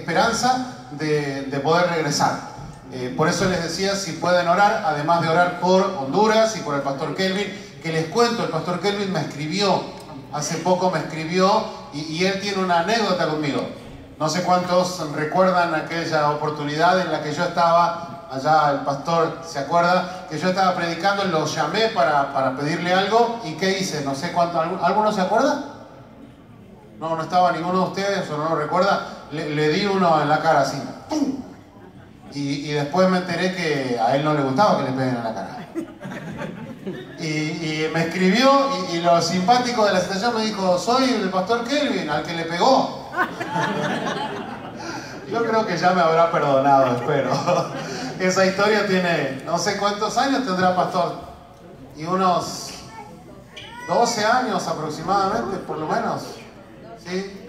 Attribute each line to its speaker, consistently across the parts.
Speaker 1: esperanza de poder regresar. Por eso les decía, si pueden orar, además de orar por Honduras y por el pastor Kelvin, que les cuento, el pastor Kelvin me escribió, hace poco me escribió, y él tiene una anécdota conmigo. No sé cuántos recuerdan aquella oportunidad en la que yo estaba, allá el pastor se acuerda, que yo estaba predicando, lo llamé para pedirle algo, y ¿qué hice? No sé cuánto, ¿alguno se acuerda? No estaba ninguno de ustedes, o no lo recuerda, le di uno en la cara así, ¡pum! Y después me enteré que a él no le gustaba que le peguen en la cara. Y me escribió, y lo simpático de la situación me dijo, soy el pastor Kelvin, al que le pegó. Yo creo que ya me habrá perdonado, espero. Esa historia tiene, no sé cuántos años tendrá pastor, y unos 12 años aproximadamente, por lo menos. ¿Sí?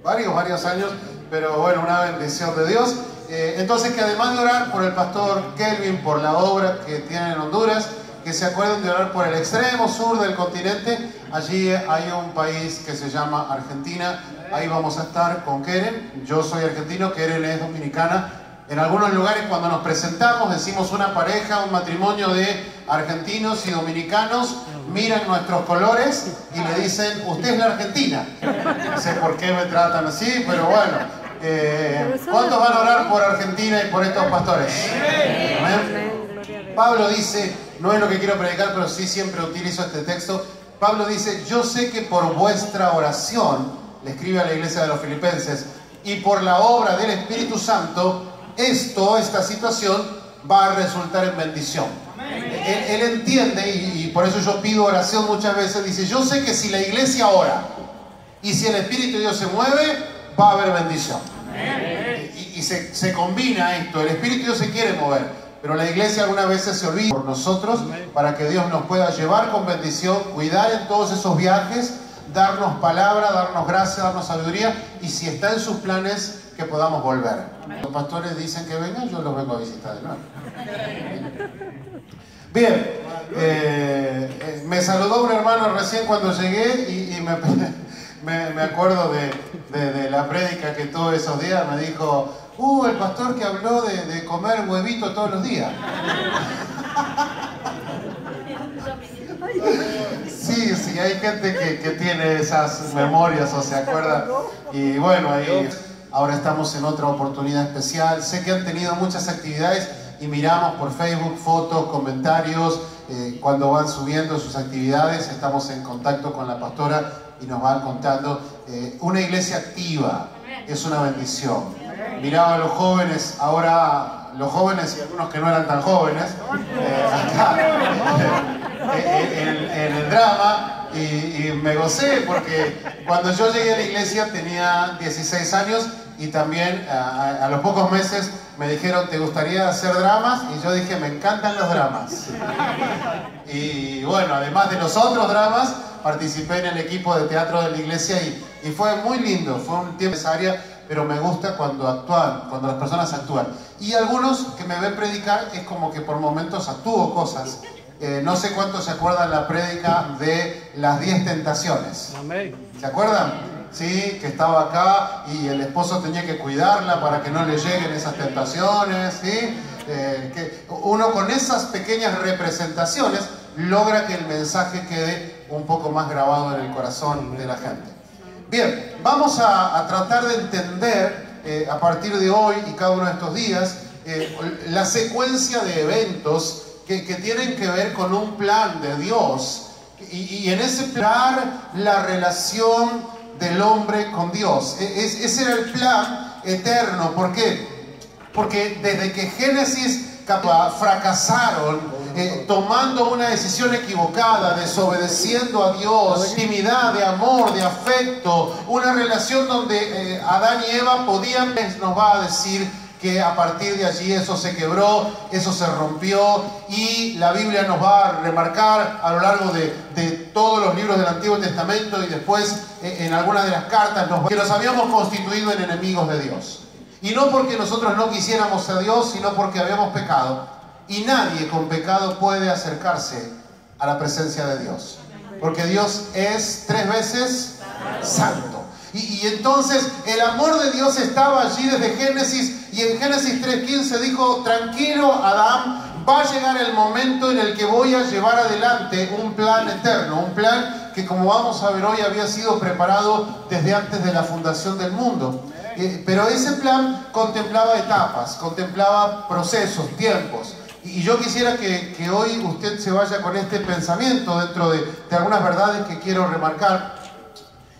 Speaker 1: Varios años, pero bueno, una bendición de Dios. Entonces, que además de orar por el pastor Kelvin, por la obra que tiene en Honduras, que se acuerden de orar por el extremo sur del continente. Allí hay un país que se llama Argentina. Ahí vamos a estar con Keren. Yo soy argentino, Keren es dominicana. En algunos lugares, cuando nos presentamos, decimos una pareja, un matrimonio de argentinos y dominicanos, miran nuestros colores y le dicen, usted es la Argentina. No sé por qué me tratan así, pero bueno. ¿Cuántos van a orar por Argentina y por estos pastores? Amén. Pablo dice, no es lo que quiero predicar, pero sí siempre utilizo este texto. Pablo dice, yo sé que por vuestra oración, le escribe a la iglesia de los Filipenses, y por la obra del Espíritu Santo, esta situación va a resultar en bendición. Él entiende, y por eso yo pido oración muchas veces, dice, yo sé que si la iglesia ora, y si el Espíritu de Dios se mueve, va a haber bendición. Y se combina esto, el Espíritu de Dios se quiere mover, pero la iglesia algunas veces se olvida por nosotros, para que Dios nos pueda llevar con bendición, cuidar en todos esos viajes, darnos palabra, darnos gracia, darnos sabiduría, y si está en sus planes, que podamos volver. Los pastores dicen que vengan, yo los vengo a visitar de nuevo. Bien, me saludó un hermano recién cuando llegué, y me acuerdo de la prédica que tuve esos días. Me dijo, el pastor que habló de comer huevito todos los días. Sí, hay gente que tiene esas memorias o se acuerda. Y bueno, ahí ahora estamos en otra oportunidad especial. Sé que han tenido muchas actividades y miramos por Facebook fotos, comentarios, cuando van subiendo sus actividades. Estamos en contacto con la pastora y nos van contando. Una iglesia activa es una bendición. Miraba a los jóvenes, ahora los jóvenes y algunos que no eran tan jóvenes, acá en el drama, y me gocé porque cuando yo llegué a la iglesia tenía 16 años, y también a los pocos meses me dijeron, ¿te gustaría hacer dramas? Y yo dije, me encantan los dramas. Y bueno, además de los otros dramas, participé en el equipo de teatro de la iglesia, y fue muy lindo, fue un tiempo necesario, pero me gusta cuando actúan, cuando las personas actúan. Y algunos que me ven predicar, es como que por momentos actúo cosas. No sé cuántos se acuerdan la prédica de las 10 tentaciones. ¿Se acuerdan? Sí, que estaba acá y el esposo tenía que cuidarla para que no le lleguen esas tentaciones, ¿sí? Que uno con esas pequeñas representaciones logra que el mensaje quede un poco más grabado en el corazón de la gente. Bien, vamos a tratar de entender a partir de hoy y cada uno de estos días la secuencia de eventos que tienen que ver con un plan de Dios, y en ese plan la relación del hombre con Dios. Ese era el plan eterno. ¿Por qué? Porque desde que Génesis fracasaron, tomando una decisión equivocada, desobedeciendo a Dios, intimidad, de amor, de afecto, una relación donde Adán y Eva podían, nos va a decir que a partir de allí eso se quebró, eso se rompió, y la Biblia nos va a remarcar a lo largo de todos los libros del Antiguo Testamento, y después en algunas de las cartas, que nos habíamos constituido en enemigos de Dios. Y no porque nosotros no quisiéramos a Dios, sino porque habíamos pecado. Y nadie con pecado puede acercarse a la presencia de Dios. Porque Dios es 3 veces santo. Y entonces el amor de Dios estaba allí desde Génesis, y en Génesis 3:15 dijo: tranquilo, Adán, va a llegar el momento en el que voy a llevar adelante un plan eterno, un plan que, como vamos a ver hoy, había sido preparado desde antes de la fundación del mundo. Pero ese plan contemplaba etapas, contemplaba procesos, tiempos. Y yo quisiera que hoy usted se vaya con este pensamiento dentro de algunas verdades que quiero remarcar.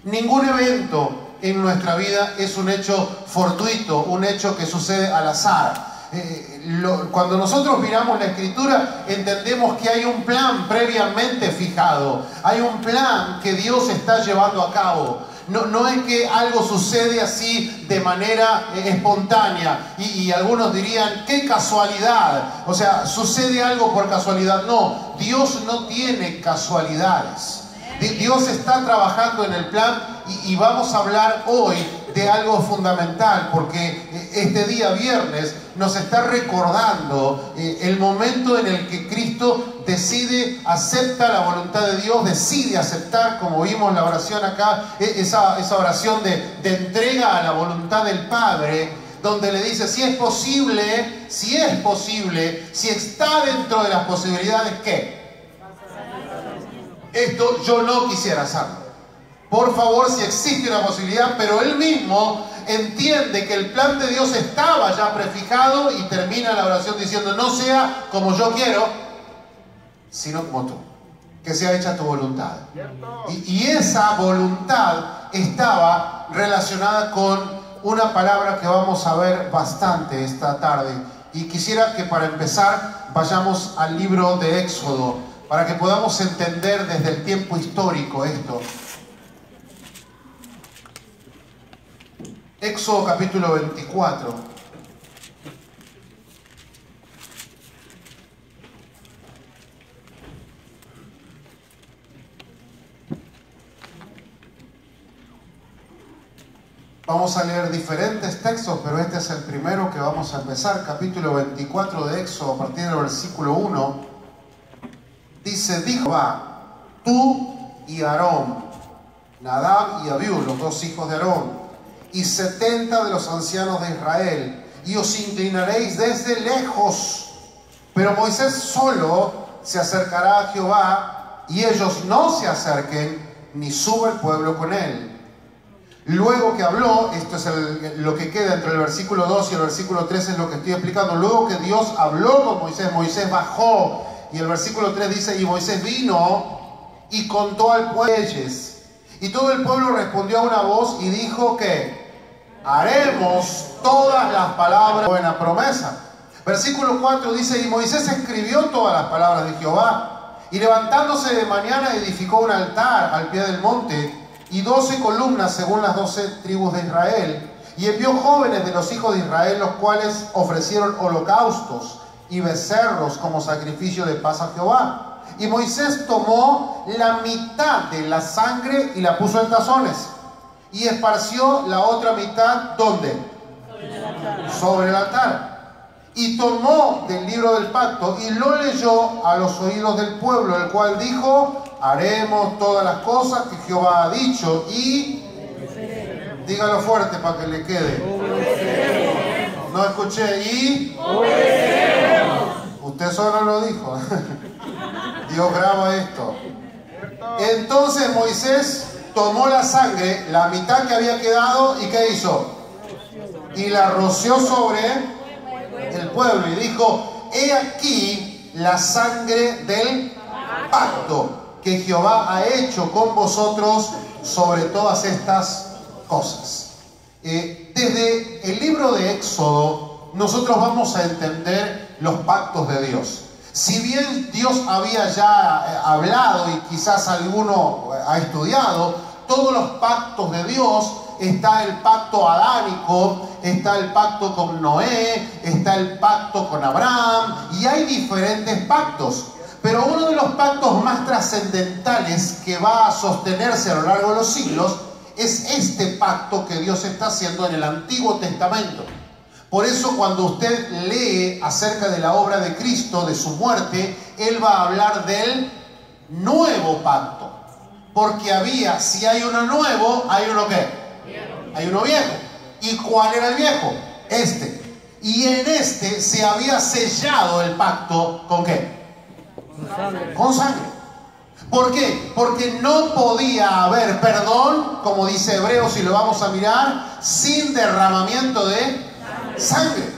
Speaker 1: Ningún evento en nuestra vida es un hecho fortuito, un hecho que sucede al azar. Cuando nosotros miramos la Escritura, entendemos que hay un plan previamente fijado, hay un plan que Dios está llevando a cabo. No es que algo sucede así de manera espontánea y algunos dirían: ¡qué casualidad! O sea, sucede algo por casualidad. No, Dios no tiene casualidades. Dios está trabajando en el plan, y vamos a hablar hoy de algo fundamental, porque este día viernes nos está recordando el momento en el que Cristo acepta la voluntad de Dios, decide aceptar, como vimos la oración acá, esa oración de entrega a la voluntad del Padre, donde le dice: si es posible, si está dentro de las posibilidades, ¿qué? Esto yo no quisiera hacerlo. Por favor, si existe una posibilidad, pero él mismo entiende que el plan de Dios estaba ya prefijado, y termina la oración diciendo: no sea como yo quiero, sino como tú. Que sea hecha tu voluntad. Y esa voluntad estaba relacionada con una palabra que vamos a ver bastante esta tarde. Y quisiera que, para empezar, vayamos al libro de Éxodo, para que podamos entender desde el tiempo histórico esto. Éxodo capítulo 24. Vamos a leer diferentes textos, pero este es el primero que vamos a empezar. Capítulo 24 de Éxodo, a partir del versículo 1. Dice: dijo Jehová: tú y Aarón, Nadab y Abiú, los dos hijos de Aarón, y 70 de los ancianos de Israel, y os inclinaréis desde lejos. Pero Moisés solo se acercará a Jehová, y ellos no se acerquen, ni suba el pueblo con él. Luego que habló, esto es lo que queda entre el versículo 2 y el versículo 3, es lo que estoy explicando. Luego que Dios habló con Moisés, Moisés bajó. Y el versículo 3 dice: y Moisés vino y contó al pueblo leyes. Y todo el pueblo respondió a una voz y dijo que haremos todas las palabras. Buena promesa. Versículo 4 dice: y Moisés escribió todas las palabras de Jehová. Y levantándose de mañana edificó un altar al pie del monte, y 12 columnas según las 12 tribus de Israel. Y envió jóvenes de los hijos de Israel, los cuales ofrecieron holocaustos y becerros como sacrificio de paz a Jehová. Y Moisés tomó la mitad de la sangre y la puso en tazones, y esparció la otra mitad, ¿dónde? Sobre el altar. Y tomó del libro del pacto y lo leyó a los oídos del pueblo, el cual dijo: haremos todas las cosas que Jehová ha dicho. Y dígalo fuerte para que le quede. No escuché. Y usted solo lo dijo. Dios graba esto. Entonces Moisés tomó la sangre, la mitad que había quedado, ¿y qué hizo? Y la roció sobre el pueblo, y dijo: he aquí la sangre del pacto que Jehová ha hecho con vosotros sobre todas estas cosas. Desde el libro de Éxodo nosotros vamos a entender los pactos de Dios. Si bien Dios había ya hablado, y quizás alguno ha estudiado todos los pactos de Dios, está el pacto adánico, está el pacto con Noé, está el pacto con Abraham, y hay diferentes pactos. Pero uno de los pactos más trascendentales que va a sostenerse a lo largo de los siglos es este pacto que Dios está haciendo en el Antiguo Testamento. Por eso, cuando usted lee acerca de la obra de Cristo, de su muerte, Él va a hablar del nuevo pacto. Porque si hay uno nuevo, hay uno ¿qué? hay uno viejo. ¿Y cuál era el viejo? Este. Y en este se había sellado el pacto, ¿con qué?
Speaker 2: Con sangre.
Speaker 1: Con sangre. ¿Por qué? Porque no podía haber perdón, como dice Hebreos, y lo vamos a mirar, sin derramamiento de sangre.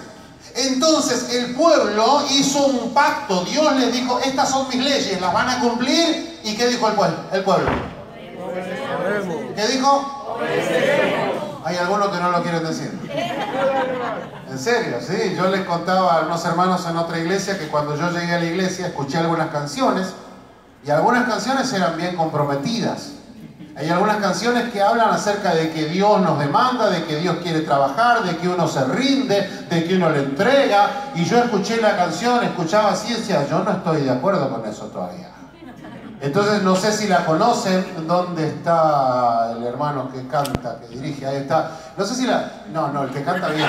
Speaker 1: Entonces el pueblo hizo un pacto. Dios les dijo, estas son mis leyes, las van a cumplir. ¿Y qué dijo el pueblo? ¿Qué dijo? Hay algunos que no lo quieren decir. En serio, sí. Yo les contaba a unos hermanos en otra iglesia que cuando yo llegué a la iglesia escuché algunas canciones, y algunas canciones eran bien comprometidas. Hay algunas canciones que hablan acerca de que Dios nos demanda, de que Dios quiere trabajar, de que uno se rinde, de que uno le entrega. Y yo escuché la canción, escuchaba así y decía, yo no estoy de acuerdo con eso todavía. Entonces no sé si la conocen. ¿Dónde está el hermano que canta, que dirige? Ahí está. No sé si la... No, el que canta bien.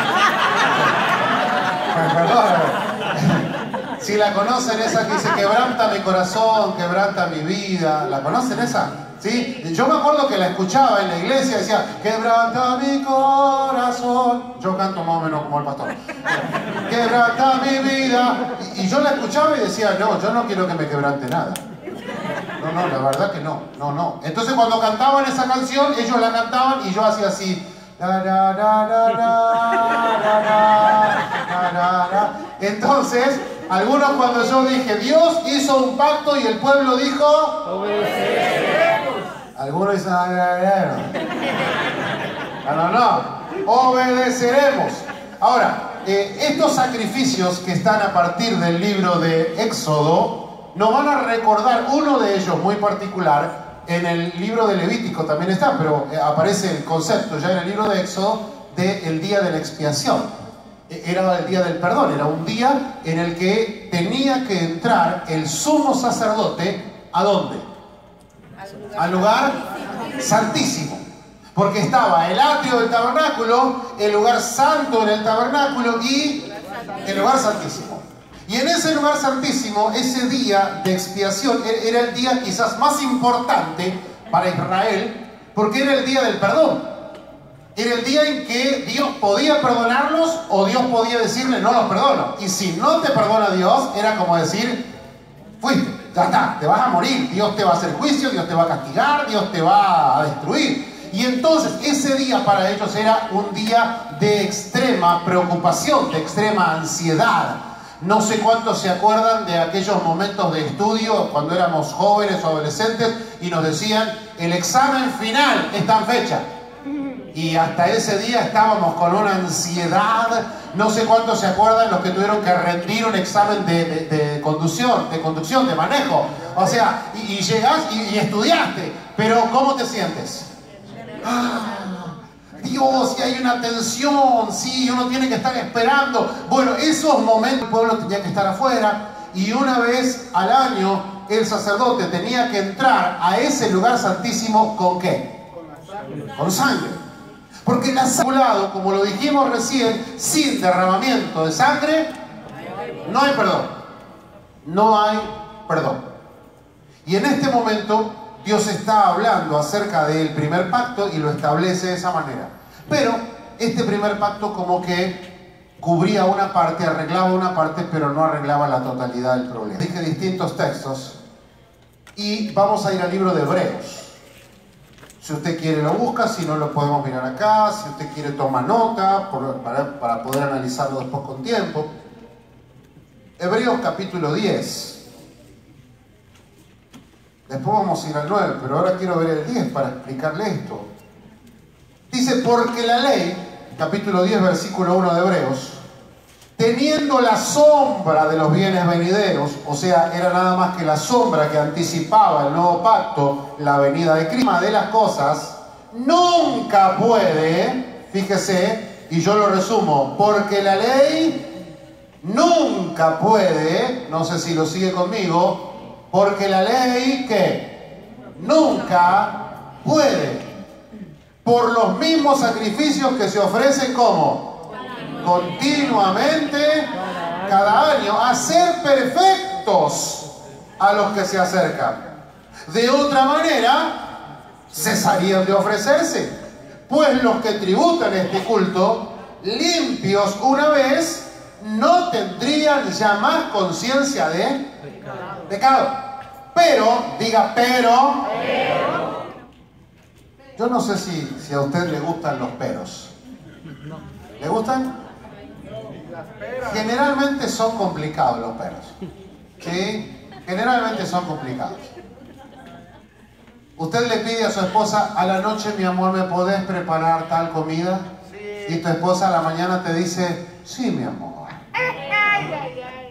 Speaker 1: Perdón. Si la conocen, esa que dice, quebranta mi corazón, quebranta mi vida. ¿La conocen esa? ¿Sí? Yo me acuerdo que la escuchaba en la iglesia, decía, quebranta mi corazón. Yo canto más o menos como el pastor. Quebranta mi vida. Y yo la escuchaba y decía, no, yo no quiero que me quebrante nada. No, la verdad que no. Entonces cuando cantaban esa canción, ellos la cantaban y yo hacía así. Entonces, algunos cuando yo dije, Dios hizo un pacto y el pueblo dijo, obedeceremos. Algunos dicen, no, obedeceremos. Ahora, estos sacrificios que están a partir del libro de Éxodo, nos van a recordar uno de ellos muy particular. En el libro de Levítico también está, pero aparece el concepto ya en el libro de Éxodo del día de la expiación. Era el día del perdón, era un día en el que tenía que entrar el sumo sacerdote, ¿a dónde? Al lugar santísimo. Porque estaba el atrio del tabernáculo, el lugar santo en el tabernáculo y el lugar santísimo. Y en ese lugar santísimo, ese día de expiación, era el día quizás más importante para Israel, porque era el día del perdón. Era el día en que Dios podía perdonarlos o Dios podía decirle, no los perdono. Y si no te perdona Dios, era como decir, fuiste, ya está, te vas a morir. Dios te va a hacer juicio, Dios te va a castigar, Dios te va a destruir. Y entonces ese día para ellos era un día de extrema preocupación, de extrema ansiedad. No sé cuántos se acuerdan de aquellos momentos de estudio cuando éramos jóvenes o adolescentes y nos decían, el examen final está en fecha. Y hasta ese día estábamos con una ansiedad. No sé cuántos se acuerdan los que tuvieron que rendir un examen de conducción, de manejo. O sea, y llegás y estudiaste, pero ¿cómo te sientes? Dios, y hay una tensión, sí, uno tiene que estar esperando. Bueno, esos momentos el pueblo tenía que estar afuera y una vez al año el sacerdote tenía que entrar a ese lugar santísimo ¿con qué? Con sangre. Porque la sangre, como lo dijimos recién, sin derramamiento de sangre, no hay perdón. No hay perdón. Y en este momento Dios está hablando acerca del primer pacto y lo establece de esa manera. Pero este primer pacto como que cubría una parte, arreglaba una parte, pero no arreglaba la totalidad del problema. Dije distintos textos y vamos a ir al libro de Hebreos. Si usted quiere lo busca, si no lo podemos mirar acá, si usted quiere toma nota para poder analizarlo después con tiempo. Hebreos capítulo 10. Después vamos a ir al 9, pero ahora quiero ver el 10 para explicarle esto. Dice, porque la ley, capítulo 10, versículo 1 de Hebreos, teniendo la sombra de los bienes venideros, o sea, era nada más que la sombra que anticipaba el nuevo pacto, la venida de Cristo, de las cosas, nunca puede, fíjese, y yo lo resumo, porque la ley nunca puede, no sé si lo sigue conmigo, porque la ley, ¿qué? Nunca puede. Por los mismos sacrificios que se ofrecen como continuamente cada año, a ser perfectos a los que se acercan. De otra manera cesarían de ofrecerse, Pues los que tributan este culto, limpios una vez, no tendrían ya más conciencia de pecado. Pero, diga pero. Yo no sé si a usted le gustan los peros. ¿Le gustan? Generalmente son complicados los peros. ¿Sí? Generalmente son complicados. Usted le pide a su esposa, a la noche, mi amor, ¿me podés preparar tal comida? Sí. Y tu esposa a la mañana te dice, sí, mi amor.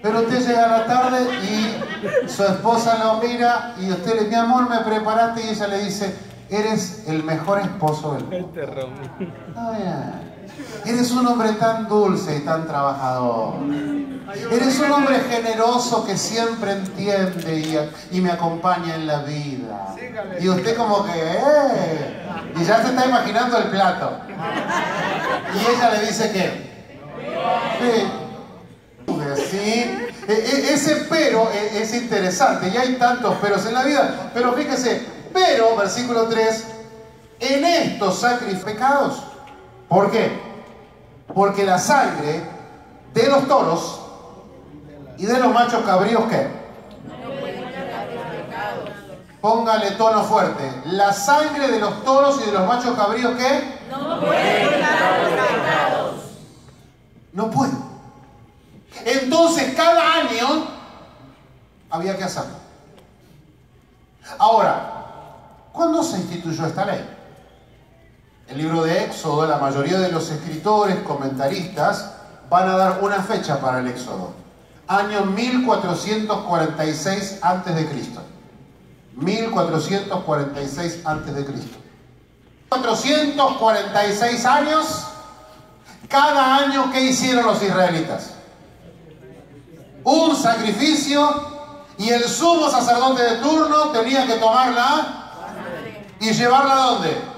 Speaker 1: Pero usted llega a la tarde y su esposa lo mira y usted le dice, mi amor, ¿me preparaste? Y ella le dice, eres el mejor esposo del mundo. Oh, yeah. Eres un hombre tan dulce y tan trabajador. Eres un hombre generoso que siempre entiende y me acompaña en la vida. Y usted como que, y ya se está imaginando el plato. Y ella le dice que, sí. Ese pero es interesante. Y hay tantos peros en la vida. Pero fíjese, pero, versículo 3, en estos pecados. ¿Por qué? Porque la sangre de los toros y de los machos cabríos, ¿qué? Póngale tono fuerte. La sangre de los toros y de los machos cabríos, ¿qué? No puede quitar los pecados. No puede. Entonces, cada año había que hacerlo. Ahora, ¿cuándo se instituyó esta ley? El libro de Éxodo, la mayoría de los escritores, comentaristas, van a dar una fecha para el Éxodo. Año 1446 a.C. 1446 a.C. 446 años. Cada año, ¿qué hicieron los israelitas? Un sacrificio, y el sumo sacerdote de turno tenía que tomarla y llevarla ¿a dónde?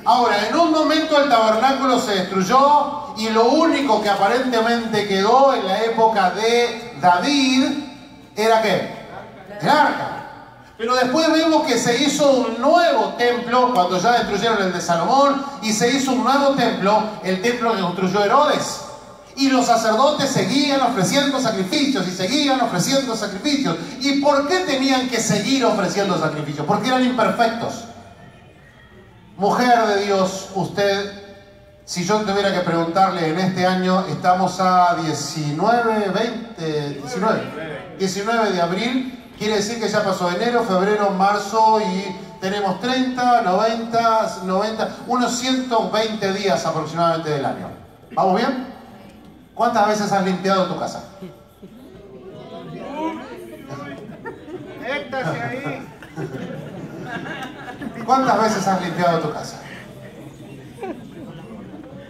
Speaker 1: Ahora, en un momento el tabernáculo se destruyó y lo único que aparentemente quedó en la época de David era ¿qué? El arca. Pero después vemos que se hizo un nuevo templo cuando ya destruyeron el de Salomón, y se hizo un nuevo templo, el templo que construyó Herodes. Y los sacerdotes seguían ofreciendo sacrificios y seguían ofreciendo sacrificios. ¿Y por qué tenían que seguir ofreciendo sacrificios? Porque eran imperfectos. Mujer de Dios, usted, si yo tuviera que preguntarle en este año, estamos a 19 de abril, quiere decir que ya pasó enero, febrero, marzo y tenemos 30, 90, unos 120 días aproximadamente del año. ¿Vamos bien? ¿Cuántas veces has limpiado tu casa? ¿Cuántas veces has limpiado tu casa?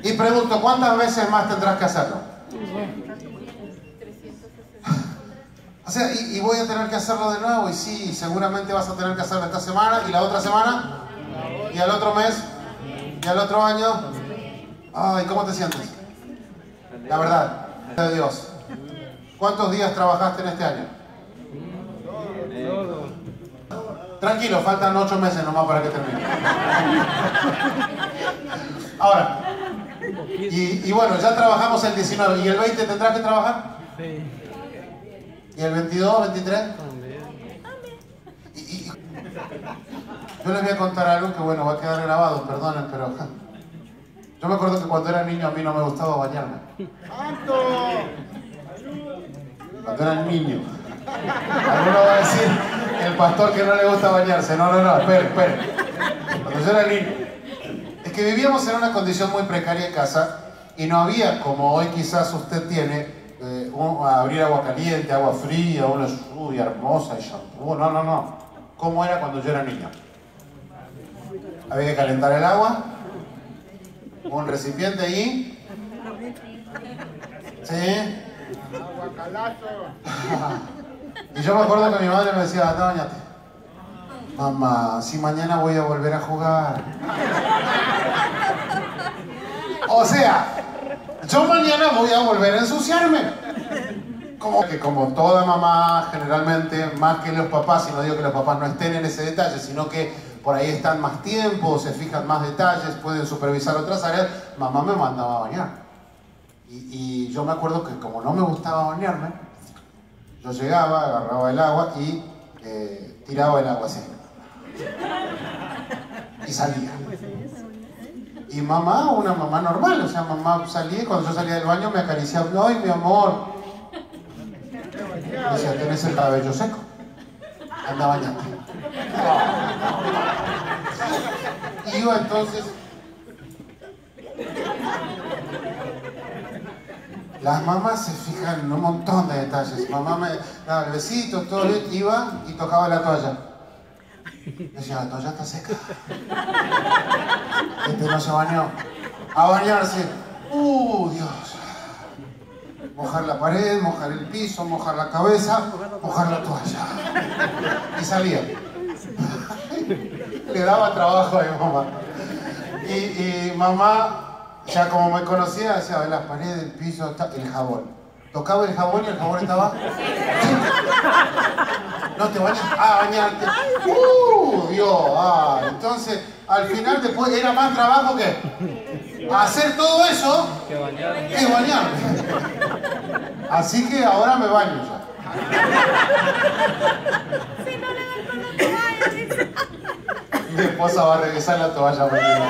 Speaker 1: Y pregunto, ¿cuántas veces más tendrás que hacerlo? O sea, y voy a tener que hacerlo de nuevo, y sí, seguramente vas a tener que hacerlo esta semana, y la otra semana, y al otro mes, y al otro año. Ay, ¿cómo te sientes? La verdad, de Dios. ¿Cuántos días trabajaste en este año? Tranquilo, faltan 8 meses nomás para que termine. Ahora, y bueno, ya trabajamos el 19. ¿Y el 20 tendrás que trabajar? Sí. ¿Y el 22, 23? Yo les voy a contar algo que, bueno, va a quedar grabado, perdonen, pero yo me acuerdo que cuando era niño a mí no me gustaba bañarme. Cuando era niño. Alguno va a decir, el pastor que no le gusta bañarse. No, espere. Cuando yo era niño. Es que vivíamos en una condición muy precaria en casa y no había, como hoy quizás usted tiene, abrir agua caliente, agua fría, una lluvia hermosa y shampoo. No. ¿Cómo era cuando yo era niño? Había que calentar el agua, un recipiente ahí. ¿Sí? Y yo me acuerdo que mi madre me decía, anda, bañate. Mamá, si mañana voy a volver a jugar. O sea, yo mañana voy a volver a ensuciarme. Como toda mamá, generalmente, más que los papás, y no digo que los papás no estén en ese detalle, sino que por ahí están más tiempo, se fijan más detalles, pueden supervisar otras áreas. Mamá me mandaba a bañar. Y yo me acuerdo que como no me gustaba bañarme, yo llegaba, agarraba el agua y tiraba el agua así. Y salía. Y mamá, una mamá normal, o sea, mamá salía y cuando yo salía del baño me acariciaba. ¡Ay, mi amor! Decía, tenés el cabello seco. Anda bañando. Y yo entonces... Las mamás se fijan en un montón de detalles. Mamá me daba el besito, todo bien, iba y tocaba la toalla. Decía, la toalla está seca. Este no se bañó. A bañarse. Dios. Mojar la pared, mojar el piso, mojar la cabeza, mojar la toalla. Y salía. Le daba trabajo a mi mamá. Y mamá, ya como me conocía, decía, las paredes, el piso, el jabón. Tocaba el jabón y el jabón estaba... ¿No te bañas? Bañarte. Dios. Entonces, al final después era más trabajo que hacer todo eso que bañarme. Así que ahora me baño ya.
Speaker 2: Si no le dan con la toalla, dice.
Speaker 1: Mi esposa va a revisar la toalla mañana.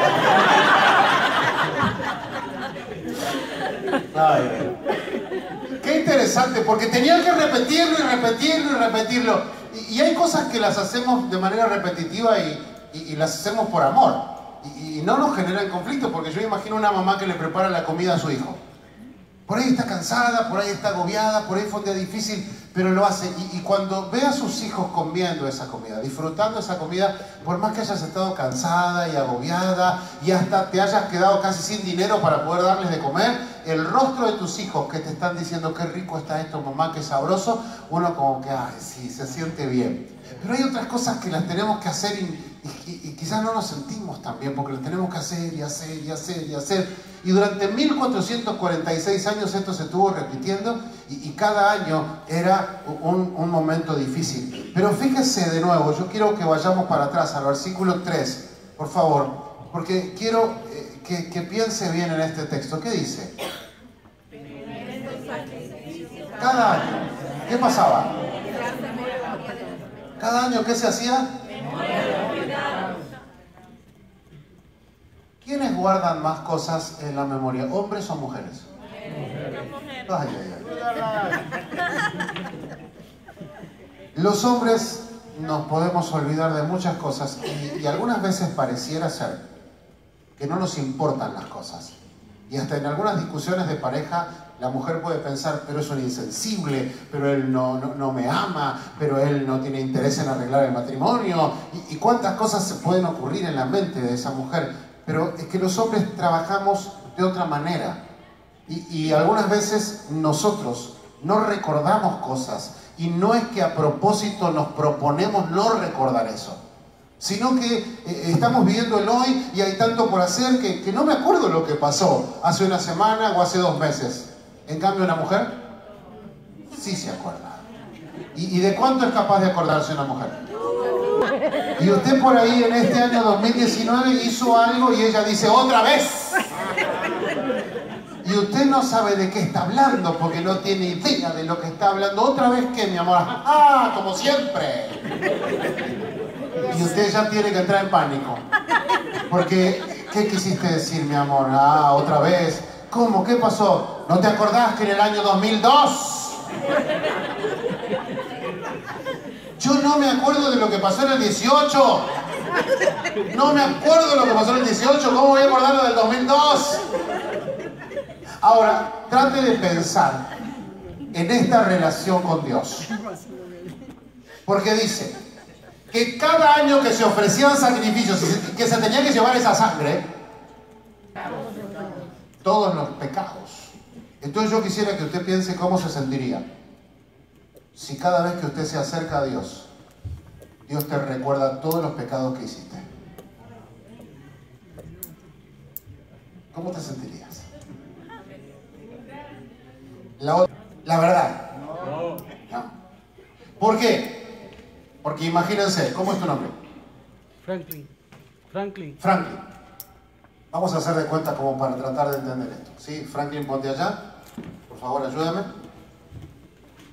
Speaker 1: Qué interesante, porque tenía que repetirlo y repetirlo y repetirlo. Y hay cosas que las hacemos de manera repetitiva y las hacemos por amor. Y no nos generan conflicto, porque yo imagino una mamá que le prepara la comida a su hijo. Por ahí está cansada, por ahí está agobiada, por ahí fue un día difícil, pero lo hace. Y cuando ve a sus hijos comiendo esa comida, disfrutando esa comida, por más que hayas estado cansada y agobiada y hasta te hayas quedado casi sin dinero para poder darles de comer, el rostro de tus hijos que te están diciendo qué rico está esto, mamá, qué sabroso, uno como que, sí, se siente bien. Pero hay otras cosas que las tenemos que hacer y quizás no nos sentimos tan bien porque las tenemos que hacer y hacer y hacer y hacer. Y durante 1446 años esto se estuvo repitiendo y cada año era un momento difícil. Pero fíjese de nuevo, yo quiero que vayamos para atrás al versículo 3, por favor, porque quiero que piense bien en este texto. ¿Qué dice? Cada año, ¿qué pasaba? Cada año, ¿qué se hacía? ¿Quiénes guardan más cosas en la memoria? ¿Hombres o mujeres? Ay, ay, ay. Los hombres nos podemos olvidar de muchas cosas y algunas veces pareciera ser que no nos importan las cosas. Y hasta en algunas discusiones de pareja la mujer puede pensar, pero es un insensible, pero él no me ama, pero él no tiene interés en arreglar el matrimonio. Y cuántas cosas se pueden ocurrir en la mente de esa mujer. Pero es que los hombres trabajamos de otra manera. Y algunas veces nosotros no recordamos cosas. Y no es que a propósito nos proponemos no recordar eso, sino que estamos viviendo el hoy y hay tanto por hacer que no me acuerdo lo que pasó hace una semana o hace 2 meses. En cambio, una mujer sí se acuerda. ¿Y de cuánto es capaz de acordarse una mujer? Y usted por ahí en este año 2019 hizo algo y ella dice ¡otra vez! Y usted no sabe de qué está hablando porque no tiene idea de lo que está hablando. ¿Otra vez qué, mi amor? Como siempre. Y usted ya tiene que entrar en pánico. Porque, ¿qué quisiste decir, mi amor? Otra vez. ¿Cómo? ¿Qué pasó? ¿No te acordás que en el año 2002? Yo no me acuerdo de lo que pasó en el 18. No me acuerdo de lo que pasó en el 18. ¿Cómo voy a acordarlo del 2002? Ahora, trate de pensar en esta relación con Dios. Porque dice que cada año que se ofrecían sacrificios, que se tenía que llevar esa sangre, todos los pecados. Entonces yo quisiera que usted piense cómo se sentiría si cada vez que usted se acerca a Dios, Dios te recuerda todos los pecados que hiciste. ¿Cómo te sentirías? La verdad. No. ¿Por qué? Porque imagínense, ¿cómo es tu nombre?
Speaker 3: Franklin. Franklin.
Speaker 1: Franklin. Vamos a hacer de cuenta como para tratar de entender esto. ¿Sí? Franklin, ponte allá. Por favor, ayúdame.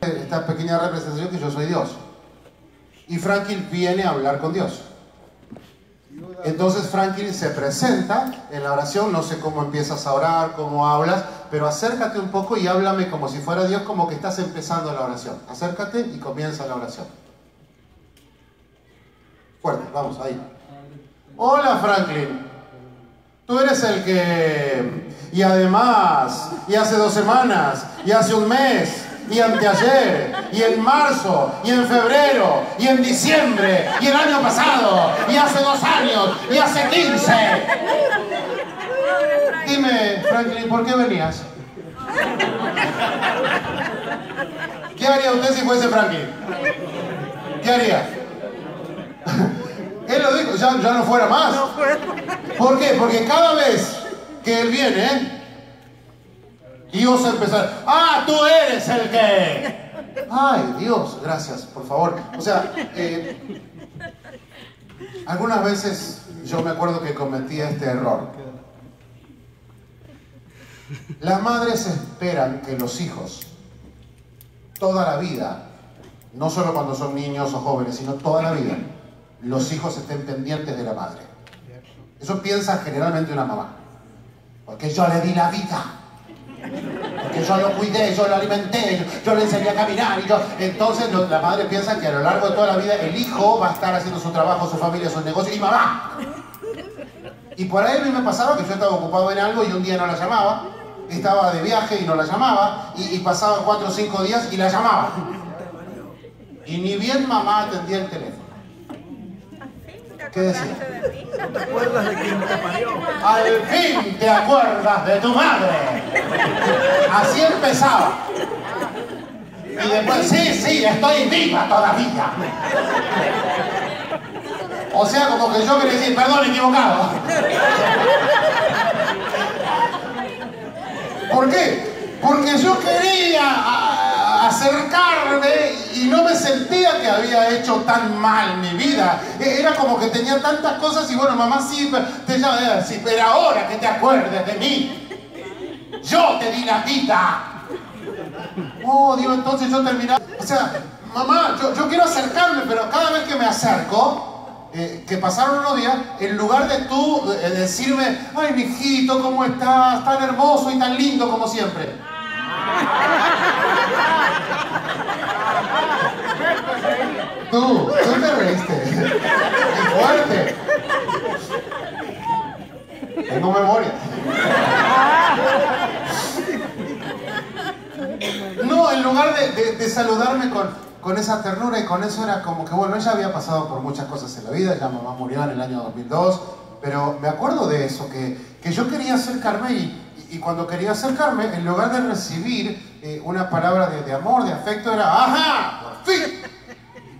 Speaker 1: Esta pequeña representación que yo soy Dios. Y Franklin viene a hablar con Dios. Entonces Franklin se presenta en la oración. No sé cómo empiezas a orar, cómo hablas, pero acércate un poco y háblame como si fuera Dios, como que estás empezando la oración. Acércate y comienza la oración. Fuerte, vamos, ahí. Hola Franklin. Tú eres el que... Y además, y hace 2 semanas, y hace un mes, y anteayer, y en marzo, y en febrero, y en diciembre, y el año pasado, y hace 2 años, y hace 15. Dime, Franklin, ¿por qué venías? ¿Qué haría usted si fuese Franklin? ¿Qué haría? Él lo dijo, ya no fuera más. ¿Por qué? Porque cada vez que él viene, Dios empezar, tú eres el que... Ay, Dios, gracias, por favor. O sea, algunas veces yo me acuerdo que cometía este error. Las madres esperan que los hijos, toda la vida, no solo cuando son niños o jóvenes, sino toda la vida, los hijos estén pendientes de la madre. Eso piensa generalmente una mamá. Porque yo le di la vida. Porque yo lo cuidé, yo lo alimenté, yo le enseñé a caminar. Entonces la madre piensa que a lo largo de toda la vida el hijo va a estar haciendo su trabajo, su familia, sus negocios y mamá. Y por ahí a mí me pasaba que yo estaba ocupado en algo y un día no la llamaba. Estaba de viaje y no la llamaba. Y pasaban 4 o 5 días y la llamaba. Y ni bien mamá atendía el teléfono. ¿Qué decía?
Speaker 3: ¿No te acuerdas de quién te parió?
Speaker 1: Al fin te acuerdas de tu madre. Así empezaba. Y después, sí, estoy viva todavía. O sea, como que yo quería decir, perdón, equivocado. ¿Por qué? Porque yo quería acercarme y no me sentía que había hecho tan mal mi vida. Era como que tenía tantas cosas y bueno, mamá sí, pero ahora que te acuerdes de mí, yo te di la vida. Oh, Dios, entonces yo terminaba. O sea, mamá, yo quiero acercarme, pero cada vez que me acerco, que pasaron unos días, en lugar de tú decirme, ay, mijito, ¿cómo estás? Tan hermoso y tan lindo como siempre. Tú te reíste. ¡Qué fuerte! Tengo memoria. No, en lugar de saludarme con esa ternura y con eso era como que, bueno, ella había pasado por muchas cosas en la vida, ya mamá murió en el año 2002, pero me acuerdo de eso, que yo quería acercarme y cuando quería acercarme, en lugar de recibir una palabra de amor, de afecto, era ¡ajá! ¡Por fin!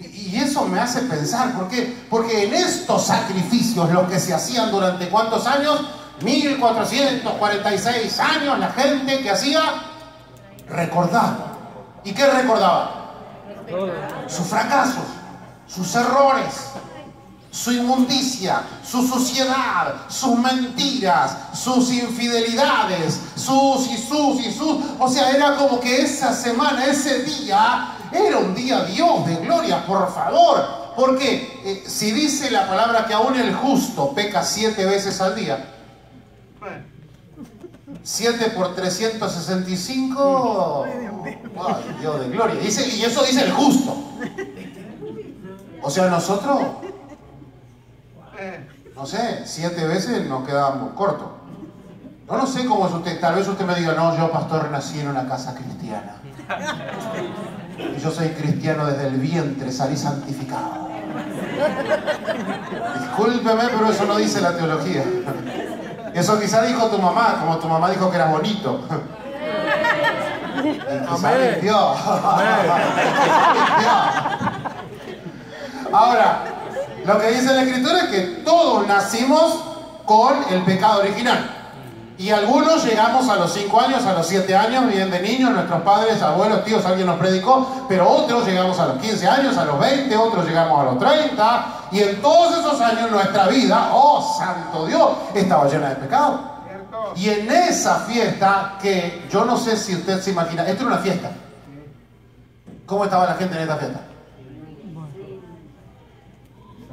Speaker 1: Y eso me hace pensar, ¿por qué? Porque en estos sacrificios, los que se hacían durante ¿cuántos años? 1446 años, la gente que hacía, recordaba. ¿Y qué recordaba? Sus fracasos, sus errores, su inmundicia, su suciedad, sus mentiras, sus infidelidades, sus. O sea, era como que esa semana, ese día, era un día Dios de gloria, por favor. Porque si dice la palabra que aún el justo peca 7 veces al día, 7 por 365, ay, Dios de gloria. Y eso dice el justo. O sea, nosotros, no sé, 7 veces nos quedábamos cortos. Yo no sé cómo es usted, tal vez usted me diga, no, yo pastor nací en una casa cristiana. Y yo soy cristiano desde el vientre, salí santificado. Discúlpeme, pero eso no dice la teología. Eso quizá dijo tu mamá, como tu mamá dijo que eras bonito. Y quizá mintió. Ahora, lo que dice la Escritura es que todos nacimos con el pecado original. Y algunos llegamos a los 5 años, a los 7 años, bien de niños, nuestros padres, abuelos, tíos, alguien nos predicó, pero otros llegamos a los 15 años, a los 20, otros llegamos a los 30, Y en todos esos años nuestra vida, oh santo Dios, estaba llena de pecado. Y en esa fiesta, que yo no sé si usted se imagina, esto era una fiesta. ¿Cómo estaba la gente en esta fiesta?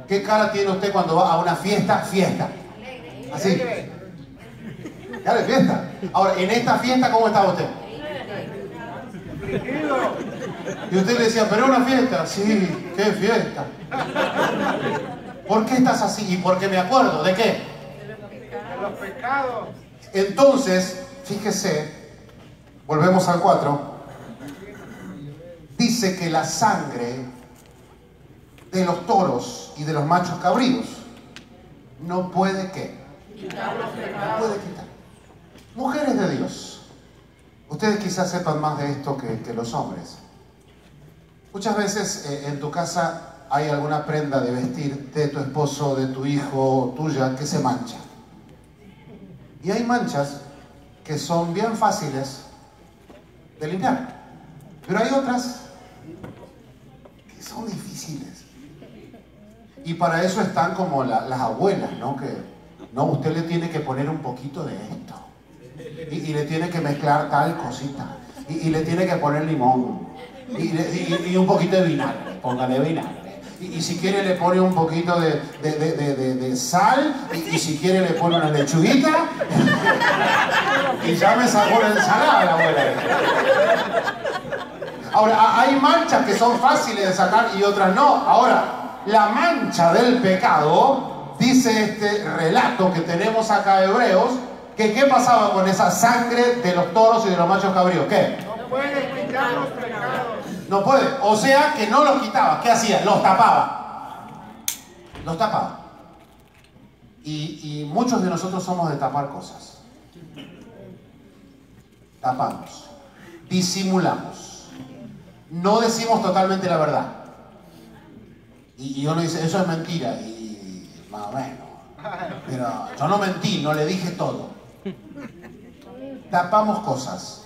Speaker 1: ¿Qué cara tiene usted cuando va a una fiesta? Fiesta. Así. Cara de fiesta. Ahora, en esta fiesta, ¿cómo estaba usted? Y usted le decía, pero una fiesta. Sí, qué fiesta. ¿Por qué estás así? ¿Y por qué me acuerdo? ¿De qué?
Speaker 4: De los pecados.
Speaker 1: Entonces, fíjese, volvemos al 4. Dice que la sangre de los toros y de los machos cabríos no puede ¿qué? No puede quitar. Mujeres de Dios, ustedes quizás sepan más de esto que los hombres. Muchas veces en tu casa hay alguna prenda de vestir de tu esposo, de tu hijo, tuya, que se mancha. Y hay manchas que son bien fáciles de limpiar. Pero hay otras que son difíciles. Y para eso están como las abuelas, ¿no? Que no, usted le tiene que poner un poquito de esto. Y le tiene que mezclar tal cosita. Y le tiene que poner limón. Y un poquito de vinagre. Póngale vinagre. Y si quiere le pone un poquito de sal. Y si quiere le pone una lechuguita. Y ya me sacó la ensalada la abuela. Ahora, hay manchas que son fáciles de sacar y otras no. Ahora, la mancha del pecado, dice este relato que tenemos acá de Hebreos, que ¿qué pasaba con esa sangre de los toros y de los machos cabríos? ¿Qué?
Speaker 4: No puede quitar los pecados.
Speaker 1: No puede. O sea que no los quitaba. ¿Qué hacía? Los tapaba. Los tapaba. Y muchos de nosotros somos de tapar cosas. Tapamos. Disimulamos. No decimos totalmente la verdad. Y uno dice, eso es mentira. Y más o menos. Pero yo no mentí, no le dije todo. Tapamos cosas.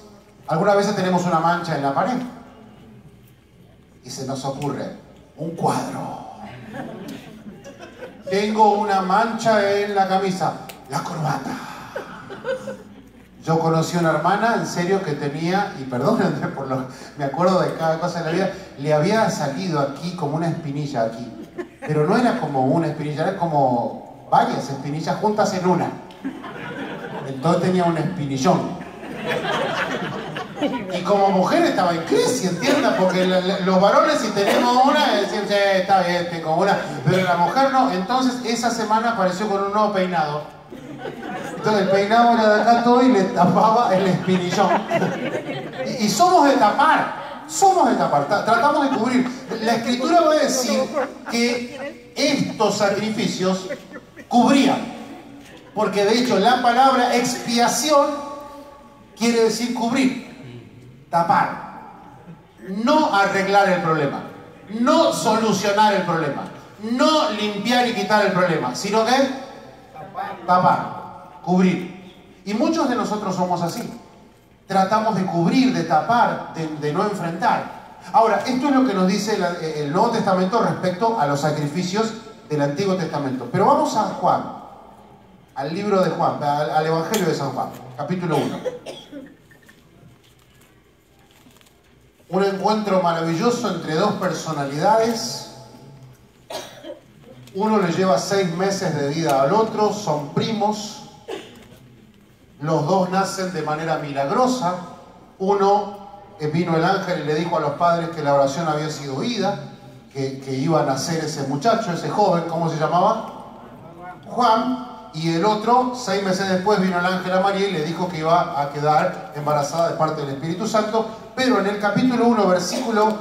Speaker 1: Algunas veces tenemos una mancha en la pared. Y se nos ocurre un cuadro. Tengo una mancha en la camisa. La corbata. Yo conocí una hermana, en serio, que tenía, y perdónenme por lo me acuerdo de cada cosa en la vida, le había salido aquí como una espinilla aquí. Pero no era como una espinilla, era como varias espinillas juntas en una. Entonces tenía un espinillón. Y como mujer estaba en crisis, entienda, porque los varones si tenemos una, decimos, está bien, tengo una, pero la mujer no. Entonces esa semana apareció con un nuevo peinado. Entonces el peinado era de acá todo y le tapaba el espinillón. Y somos de tapar, tratamos de cubrir. La Escritura va a decir que estos sacrificios cubrían, porque de hecho la palabra expiación quiere decir cubrir, tapar, no arreglar el problema, no solucionar el problema, no limpiar y quitar el problema, sino que tapar, cubrir. Y muchos de nosotros somos así. Tratamos de cubrir, de tapar, de no enfrentar. Ahora, esto es lo que nos dice el Nuevo Testamento respecto a los sacrificios del Antiguo Testamento. Pero vamos a Juan, al libro de Juan, al Evangelio de San Juan, capítulo 1. Un encuentro maravilloso entre dos personalidades. Uno le lleva 6 meses de vida al otro, son primos. Los dos nacen de manera milagrosa. Uno, vino el ángel y le dijo a los padres que la oración había sido oída, que iba a nacer ese muchacho, ese joven, ¿cómo se llamaba? Juan. Y el otro, 6 meses después, vino el ángel a María y le dijo que iba a quedar embarazada de parte del Espíritu Santo. Pero en el capítulo 1, versículo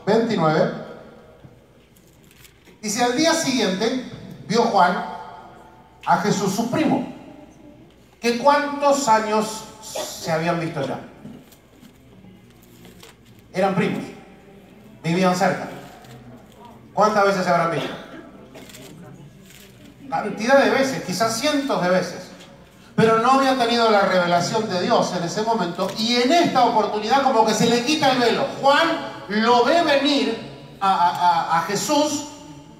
Speaker 1: 29, dice, al día siguiente vio Juan a Jesús, su primo, que cuántos años se habían visto ya. Eran primos, vivían cerca. ¿Cuántas veces se habrán visto? Cantidad de veces, quizás cientos de veces. Pero no había tenido la revelación de Dios en ese momento, y en esta oportunidad como que se le quita el velo. Juan lo ve venir a Jesús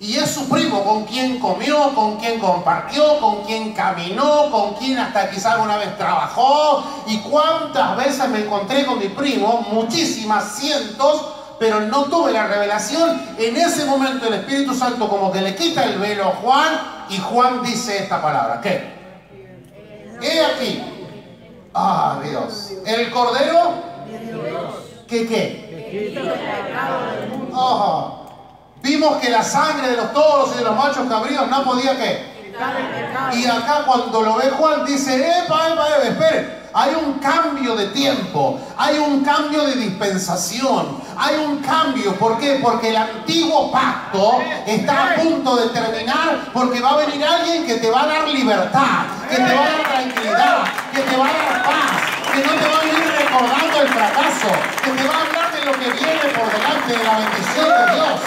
Speaker 1: y es su primo, con quien comió, con quien compartió, con quien caminó, con quien hasta quizá alguna vez trabajó. Y cuántas veces me encontré con mi primo, muchísimas, cientos, pero no tuve la revelación. En ese momento el Espíritu Santo como que le quita el velo a Juan y Juan dice esta palabra. ¿Qué? He aquí. Ah, Dios. El Cordero. ¿Qué qué? Oh. Vimos que la sangre de los toros y de los machos cabríos no podía ¿qué? Y acá cuando lo ve Juan dice, espere, hay un cambio de tiempo, hay un cambio de dispensación, hay un cambio. ¿Por qué? Porque el antiguo pacto está a punto de terminar, porque va a venir alguien que te va a dar libertad, que te va a dar tranquilidad, que te va a dar paz, que no te va a venir recordando el fracaso, que te va a hablar de lo que viene por delante, de la bendición de Dios.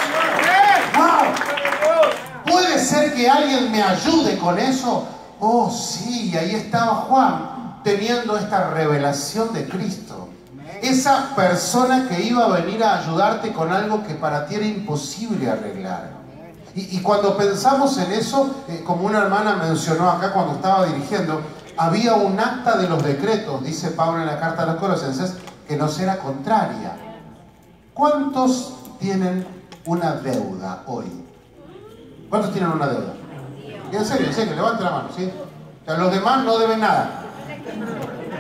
Speaker 1: ¡Wow! ¿Puede ser que alguien me ayude con eso? Oh, sí, ahí estaba Juan teniendo esta revelación de Cristo. Esa persona que iba a venir a ayudarte con algo que para ti era imposible arreglar. Y cuando pensamos en eso, como una hermana mencionó acá cuando estaba dirigiendo, había un acta de los decretos, dice Pablo en la carta a los Colosenses, que nos era contraria. ¿Cuántos tienen una deuda hoy? ¿Cuántos tienen una deuda? En serio, levanten la mano, ¿sí? O sea, los demás no deben nada.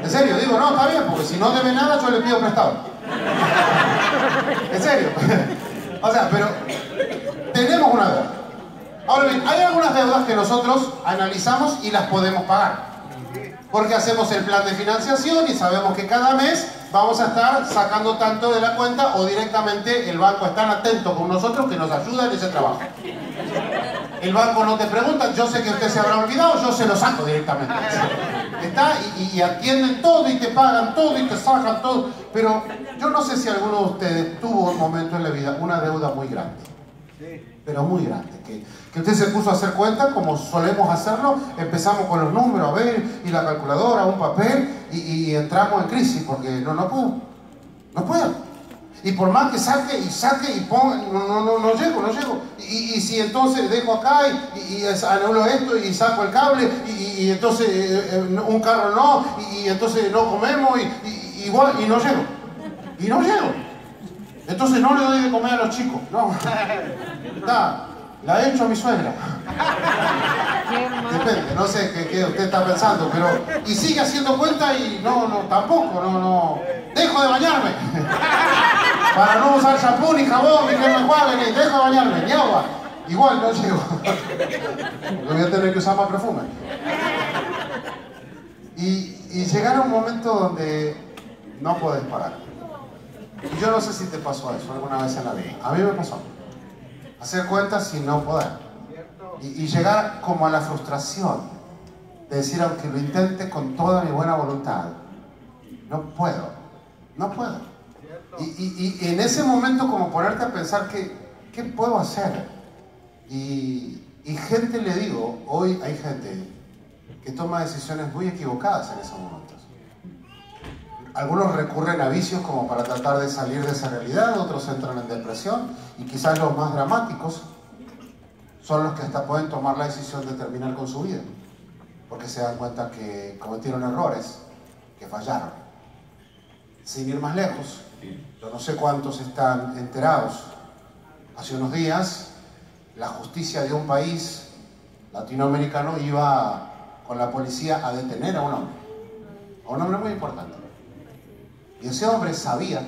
Speaker 1: En serio, digo, no, está bien, porque si no debe nada, yo le pido prestado. En serio. O sea, pero tenemos una deuda. Ahora bien, hay algunas deudas que nosotros analizamos y las podemos pagar. Porque hacemos el plan de financiación y sabemos que cada mes vamos a estar sacando tanto de la cuenta, o directamente el banco está atento con nosotros que nos ayuda en ese trabajo. El banco no te pregunta, yo sé que usted se habrá olvidado, yo se lo saco directamente. Está y atienden todo y te pagan todo y te sacan todo. Pero yo no sé si alguno de ustedes tuvo un momento en la vida una deuda muy grande. Pero muy grande, que usted se puso a hacer cuenta como solemos hacerlo. Empezamos con los números, a ver, y la calculadora, un papel, y entramos en crisis porque no puedo. Y por más que saque y ponga, no llego. Y si entonces dejo acá y anulo esto y saco el cable, y entonces un carro no, y entonces no comemos, y no llego. Entonces no le doy de comer a los chicos, no. La he hecho a mi suegra. Depende, no sé qué usted está pensando, pero... Y sigue haciendo cuenta y tampoco. Dejo de bañarme. Para no usar shampoo, ni jabón, ni crema enjuague, ni dejo de bañarme, ni agua. Igual no llego. Porque voy a tener que usar más perfume. Y llegar a un momento donde no puedes pagar. Y yo no sé si te pasó eso alguna vez en la vida. A mí me pasó. Hacer cuentas y no poder. Y llegar como a la frustración de decir, aunque lo intente con toda mi buena voluntad, no puedo. Y en ese momento como ponerte a pensar ¿qué puedo hacer? Y gente, le digo, hoy hay gente que toma decisiones muy equivocadas en esos momentos. Algunos recurren a vicios como para tratar de salir de esa realidad, otros entran en depresión, y quizás los más dramáticos son los que hasta pueden tomar la decisión de terminar con su vida, porque se dan cuenta que cometieron errores, que fallaron. Sin ir más lejos, yo no sé cuántos están enterados. Hace unos días, la justicia de un país latinoamericano iba con la policía a detener a un hombre muy importante. Y ese hombre sabía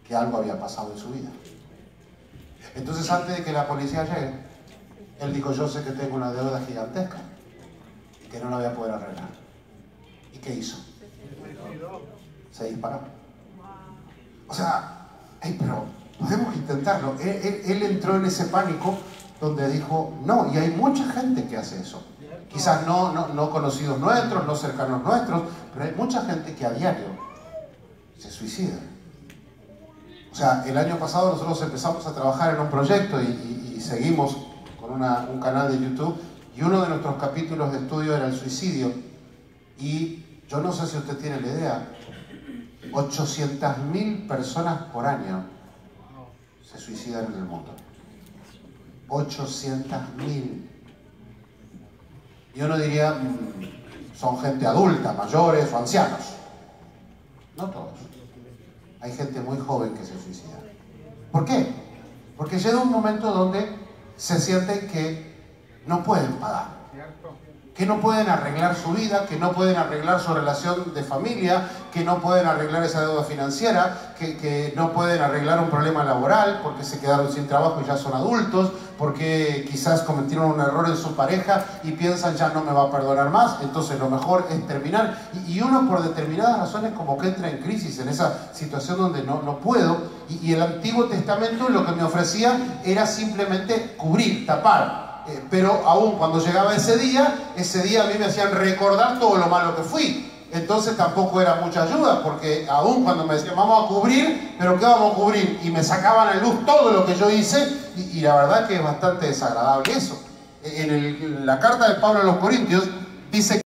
Speaker 1: que algo había pasado en su vida. Entonces, antes de que la policía llegue, él dijo, yo sé que tengo una deuda gigantesca y que no la voy a poder arreglar. ¿Y qué hizo? Se disparó. O sea, pero podemos intentarlo. Él entró en ese pánico donde dijo, no, y hay mucha gente que hace eso. Quizás no conocidos nuestros, no cercanos nuestros, pero hay mucha gente que a diario se suicida. O sea, el año pasado nosotros empezamos a trabajar en un proyecto y seguimos con un canal de YouTube, y uno de nuestros capítulos de estudio era el suicidio. Y yo no sé si usted tiene la idea, 800.000 personas por año se suicidan en el mundo. 800.000. Y uno diría, son gente adulta, mayores o ancianos. No todos. Hay gente muy joven que se suicida. ¿Por qué? Porque llega un momento donde se sienten que no pueden pagar, que no pueden arreglar su vida, que no pueden arreglar su relación de familia, que no pueden arreglar esa deuda financiera, que no pueden arreglar un problema laboral porque se quedaron sin trabajo y ya son adultos, porque quizás cometieron un error en su pareja y piensan ya no me va a perdonar más, entonces lo mejor es terminar. Y uno por determinadas razones como que entra en crisis, en esa situación donde no puedo. Y el Antiguo Testamento lo que me ofrecía era simplemente cubrir, tapar. Pero aún cuando llegaba ese día a mí me hacían recordar todo lo malo que fui. Entonces tampoco era mucha ayuda, porque aún cuando me decían vamos a cubrir, pero ¿qué vamos a cubrir? Y me sacaban a luz todo lo que yo hice, y la verdad que es bastante desagradable eso. En la carta de Pablo a los Corintios dice